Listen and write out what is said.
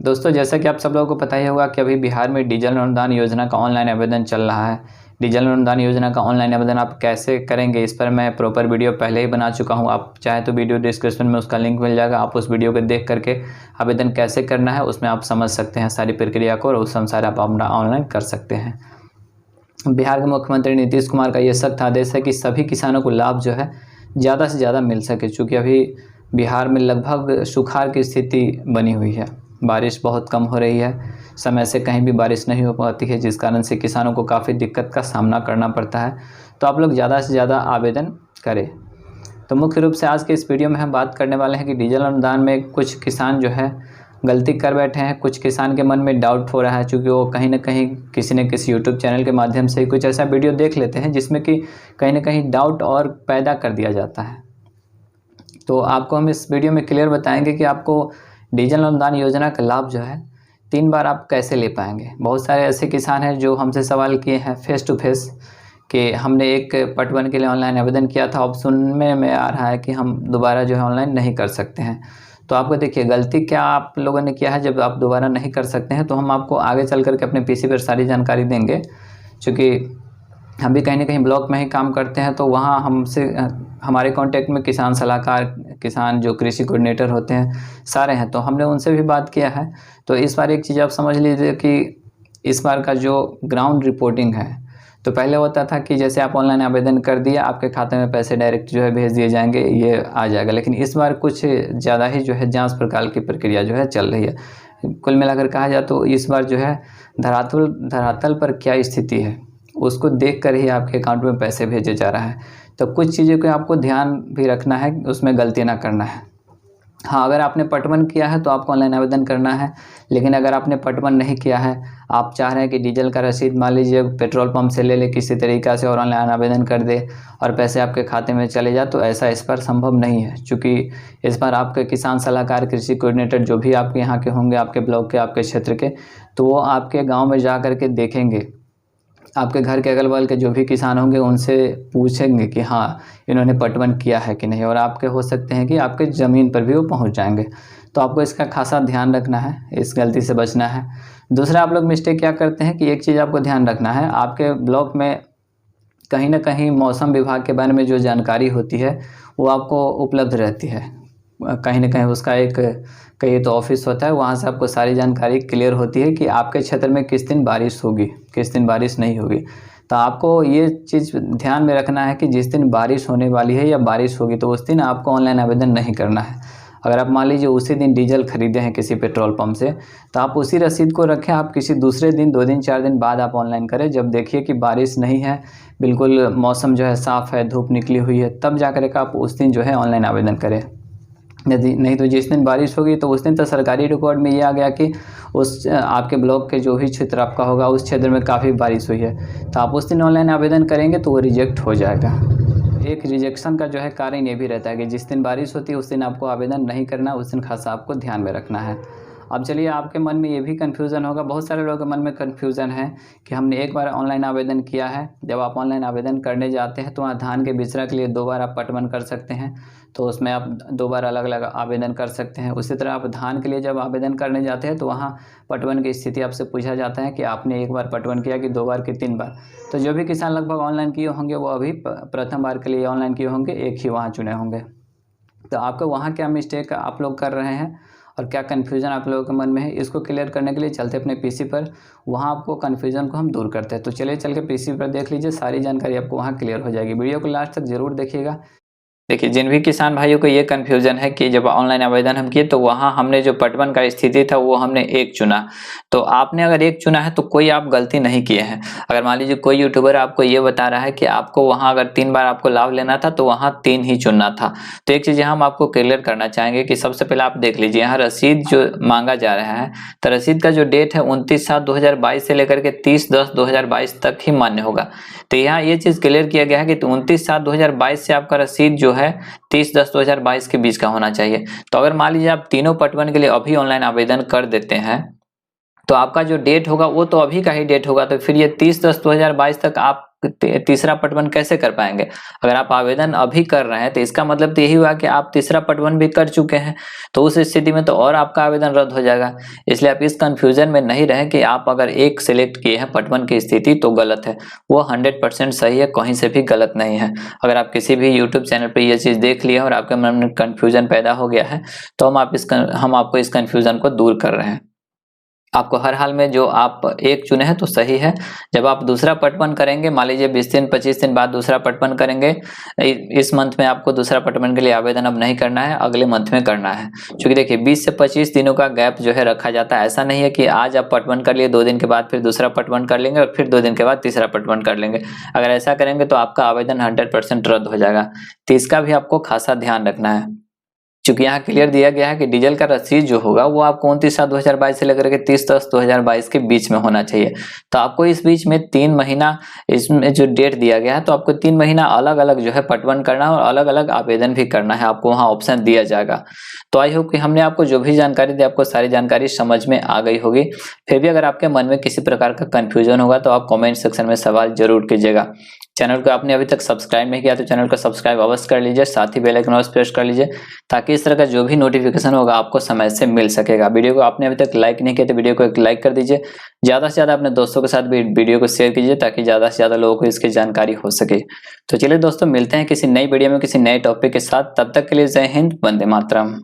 दोस्तों, जैसा कि आप सब लोगों को पता ही होगा कि अभी बिहार में डीजल अनुदान योजना का ऑनलाइन आवेदन चल रहा है। डीजल अनुदान योजना का ऑनलाइन आवेदन आप कैसे करेंगे, इस पर मैं प्रॉपर वीडियो पहले ही बना चुका हूं। आप चाहे तो वीडियो डिस्क्रिप्शन में उसका लिंक मिल जाएगा, आप उस वीडियो को देख करके आवेदन कैसे करना है उसमें आप समझ सकते हैं सारी प्रक्रिया को, और उस अनुसार आप अपना ऑनलाइन कर सकते हैं। बिहार के मुख्यमंत्री नीतीश कुमार का ये सख्त आदेश है कि सभी किसानों को लाभ जो है ज़्यादा से ज़्यादा मिल सके, चूँकि अभी बिहार में लगभग सुखाड़ की स्थिति बनी हुई है। बारिश बहुत कम हो रही है, समय से कहीं भी बारिश नहीं हो पाती है, जिस कारण से किसानों को काफ़ी दिक्कत का सामना करना पड़ता है। तो आप लोग ज़्यादा से ज़्यादा आवेदन करें। तो मुख्य रूप से आज के इस वीडियो में हम बात करने वाले हैं कि डीजल अनुदान में कुछ किसान जो है गलती कर बैठे हैं। कुछ किसान के मन में डाउट हो रहा है, चूँकि वो कहीं ना कहीं किसी न किसी यूट्यूब चैनल के माध्यम से कुछ ऐसा वीडियो देख लेते हैं जिसमें कि कहीं ना कहीं डाउट और पैदा कर दिया जाता है। तो आपको हम इस वीडियो में क्लियर बताएंगे कि आपको डीजल अनुदान योजना का लाभ जो है 3 बार आप कैसे ले पाएंगे। बहुत सारे ऐसे किसान हैं जो हमसे सवाल किए हैं फेस टू फेस कि हमने एक पटवन के लिए ऑनलाइन आवेदन किया था, अब सुनने में आ रहा है कि हम दोबारा जो है ऑनलाइन नहीं कर सकते हैं। तो आपको देखिए गलती क्या आप लोगों ने किया है जब आप दोबारा नहीं कर सकते हैं, तो हम आपको आगे चल करके अपने पीसी पर सारी जानकारी देंगे। चूँकि हम भी कहीं ना कहीं ब्लॉक में ही काम करते हैं, तो वहाँ हमसे हमारे कांटेक्ट में किसान सलाहकार, किसान जो कृषि कोऑर्डिनेटर होते हैं सारे हैं, तो हमने उनसे भी बात किया है। तो इस बार एक चीज़ आप समझ लीजिए कि इस बार का जो ग्राउंड रिपोर्टिंग है, तो पहले होता था कि जैसे आप ऑनलाइन आवेदन कर दिया, आपके खाते में पैसे डायरेक्ट जो है भेज दिए जाएंगे, ये आ जाएगा। लेकिन इस बार कुछ ज़्यादा ही जो है जांच पड़ताल की प्रक्रिया जो है चल रही है। कुल मिलाकर कहा जाए तो इस बार जो है धरातल पर क्या स्थिति है उसको देख कर ही आपके अकाउंट में पैसे भेजे जा रहा है। तो कुछ चीज़ों को आपको ध्यान भी रखना है, उसमें गलती ना करना है। हाँ, अगर आपने पटवन किया है तो आपको ऑनलाइन आवेदन करना है, लेकिन अगर आपने पटवन नहीं किया है, आप चाह रहे हैं कि डीजल का रसीद मान लीजिए पेट्रोल पंप से ले ले किसी तरीक़ा से और ऑनलाइन आवेदन कर दे और पैसे आपके खाते में चले जाए, तो ऐसा इस बार संभव नहीं है। चूँकि इस बार आपके किसान सलाहकार, कृषि कोऑर्डिनेटर जो भी आपके यहाँ के होंगे, आपके ब्लॉक के, आपके क्षेत्र के, तो वो आपके गाँव में जा कर के देखेंगे, आपके घर के अगल बगल के जो भी किसान होंगे उनसे पूछेंगे कि हाँ इन्होंने पटवन किया है कि नहीं, और आपके हो सकते हैं कि आपके ज़मीन पर भी वो पहुंच जाएंगे। तो आपको इसका खासा ध्यान रखना है, इस गलती से बचना है। दूसरा, आप लोग मिस्टेक क्या करते हैं कि एक चीज़ आपको ध्यान रखना है, आपके ब्लॉक में कहीं ना कहीं मौसम विभाग के बारे में जो जानकारी होती है वो आपको उपलब्ध रहती है। कहीं ना कहीं उसका एक कहीं तो ऑफिस होता है, वहाँ से आपको सारी जानकारी क्लियर होती है कि आपके क्षेत्र में किस दिन बारिश होगी, किस दिन बारिश नहीं होगी। तो आपको ये चीज़ ध्यान में रखना है कि जिस दिन बारिश होने वाली है या बारिश होगी तो उस दिन आपको ऑनलाइन आवेदन नहीं करना है। अगर आप मान लीजिए उसी दिन डीजल खरीदे हैं किसी पेट्रोल पंप से, तो आप उसी रसीद को रखें, आप किसी दूसरे दिन, 2 दिन 4 दिन बाद आप ऑनलाइन करें, जब देखिए कि बारिश नहीं है, बिल्कुल मौसम जो है साफ़ है, धूप निकली हुई है, तब जा कर के आप उस दिन जो है ऑनलाइन आवेदन करें। यदि नहीं तो जिस दिन बारिश होगी तो उस दिन तो सरकारी रिकॉर्ड में ये आ गया कि उस आपके ब्लॉक के जो भी क्षेत्र आपका होगा उस क्षेत्र में काफ़ी बारिश हुई है, तो आप उस दिन ऑनलाइन आवेदन करेंगे तो वो रिजेक्ट हो जाएगा। एक रिजेक्शन का जो है कारण ये भी रहता है कि जिस दिन बारिश होती है उस दिन आपको आवेदन नहीं करना, उस दिन खासा आपको ध्यान में रखना है। अब चलिए, आपके मन में ये भी कन्फ्यूज़न होगा, बहुत सारे लोगों के मन में कन्फ्यूज़न है कि हमने एक बार ऑनलाइन आवेदन किया है, जब आप ऑनलाइन आवेदन करने जाते हैं तो वहाँ धान के बिचड़ा के लिए 2 बार आप पटवन कर सकते हैं, तो उसमें आप 2 बार अलग अलग आवेदन कर सकते हैं। उसी तरह आप धान के लिए जब आवेदन करने जाते हैं तो वहाँ पटवन की स्थिति आपसे पूछा जाता है कि आपने 1 बार पटवन किया कि 2 बार कि 3 बार। तो जो भी किसान लगभग ऑनलाइन किए होंगे वो अभी प्रथम बार के लिए ऑनलाइन किए होंगे, एक ही वहाँ चुने होंगे। तो आपको वहाँ क्या मिस्टेक आप लोग कर रहे हैं और क्या कन्फ्यूज़न आप लोगों के मन में है, इसको क्लियर करने के लिए चलते अपने पीसी पर, वहाँ आपको कन्फ्यूज़न को हम दूर करते हैं। तो चलिए चल के पीसी पर देख लीजिए, सारी जानकारी आपको वहाँ क्लियर हो जाएगी। वीडियो को लास्ट तक ज़रूर देखिएगा। देखिए, जिन भी किसान भाइयों को ये कन्फ्यूज़न है कि जब ऑनलाइन आवेदन हम किए तो वहाँ हमने जो पटवन का स्थिति था वो हमने 1 चुना, तो आपने अगर 1 चुना है तो कोई आप गलती नहीं किए हैं। अगर मान लीजिए कोई यूट्यूबर आपको ये बता रहा है कि आपको वहाँ अगर 3 बार आपको लाभ लेना था तो वहाँ 3 ही चुनना था, तो एक चीज़ यहाँ हम आपको क्लियर करना चाहेंगे कि सबसे पहले आप देख लीजिए यहाँ रसीद जो मांगा जा रहा है, तो रसीद का जो डेट है 29/7/2022 से लेकर के 30/10/2022 तक ही मान्य होगा। तो यहाँ ये चीज़ क्लियर किया गया है कि 29/7/2022 से आपका रसीद जो है 30/10/2022 के बीच का होना चाहिए। तो अगर मान लीजिए आप तीनों पटवन के लिए अभी ऑनलाइन आवेदन कर देते हैं तो आपका जो डेट होगा वो तो अभी का ही डेट होगा, तो फिर ये 30/10/2022 तक आप तीसरा पटवन कैसे कर पाएंगे? अगर आप आवेदन अभी कर रहे हैं तो इसका मतलब तो यही हुआ कि आप तीसरा पटवन भी कर चुके हैं, तो उस स्थिति में तो और आपका आवेदन रद्द हो जाएगा। इसलिए आप इस कंफ्यूजन में नहीं रहें कि आप अगर एक सिलेक्ट किए हैं पटवन की स्थिति तो गलत है, वो 100% सही है, कहीं से भी गलत नहीं है। अगर आप किसी भी यूट्यूब चैनल पर ये चीज़ देख लिए और आपके मन में कन्फ्यूजन पैदा हो गया है तो हम आपको इस कन्फ्यूजन को दूर कर रहे हैं। आपको हर हाल में जो आप एक चुने हैं तो सही है। जब आप दूसरा पटवन करेंगे, मान लीजिए 20 दिन 25 दिन बाद दूसरा पटवन करेंगे, इस मंथ में आपको दूसरा पटवन के लिए आवेदन अब नहीं करना है, अगले मंथ में करना है। क्योंकि देखिए 20 से 25 दिनों का गैप जो है रखा जाता है। ऐसा नहीं है कि आज आप पटवन कर लिए, 2 दिन के बाद फिर दूसरा पटवन कर लेंगे और फिर 2 दिन के बाद तीसरा पटवन कर लेंगे। अगर ऐसा करेंगे तो आपका आवेदन 100% रद्द हो जाएगा। तो इसका भी आपको खासा ध्यान रखना है। चूंकि यहाँ क्लियर दिया गया है कि डीजल का रसीद जो होगा वो आपको 29/7/2022 से लेकर के 30/10/2022 के बीच में होना चाहिए। तो आपको इस बीच में 3 महीना इसमें जो डेट दिया गया है तो आपको 3 महीना अलग अलग जो है पटवन करना है और अलग अलग आवेदन भी करना है, आपको वहाँ ऑप्शन दिया जाएगा। तो आई होप कि हमने आपको जो भी जानकारी दी आपको सारी जानकारी समझ में आ गई होगी। फिर भी अगर आपके मन में किसी प्रकार का कंफ्यूजन होगा तो आप कमेंट सेक्शन में सवाल जरूर कीजिएगा। चैनल को आपने अभी तक सब्सक्राइब नहीं किया तो चैनल को सब्सक्राइब अवश्य कर लीजिए, साथ ही बेल आइकन प्रेस कर लीजिए ताकि इस तरह का जो भी नोटिफिकेशन होगा आपको समय से मिल सकेगा। वीडियो को आपने अभी तक लाइक नहीं किया तो वीडियो को एक लाइक कर दीजिए, ज़्यादा से ज़्यादा अपने दोस्तों के साथ भी वीडियो को शेयर कीजिए ताकि ज़्यादा से ज़्यादा लोगों को इसकी जानकारी हो सके। तो चलिए दोस्तों, मिलते हैं किसी नई वीडियो में किसी नए टॉपिक के साथ। तब तक के लिए जय हिंद, वंदे मातरम।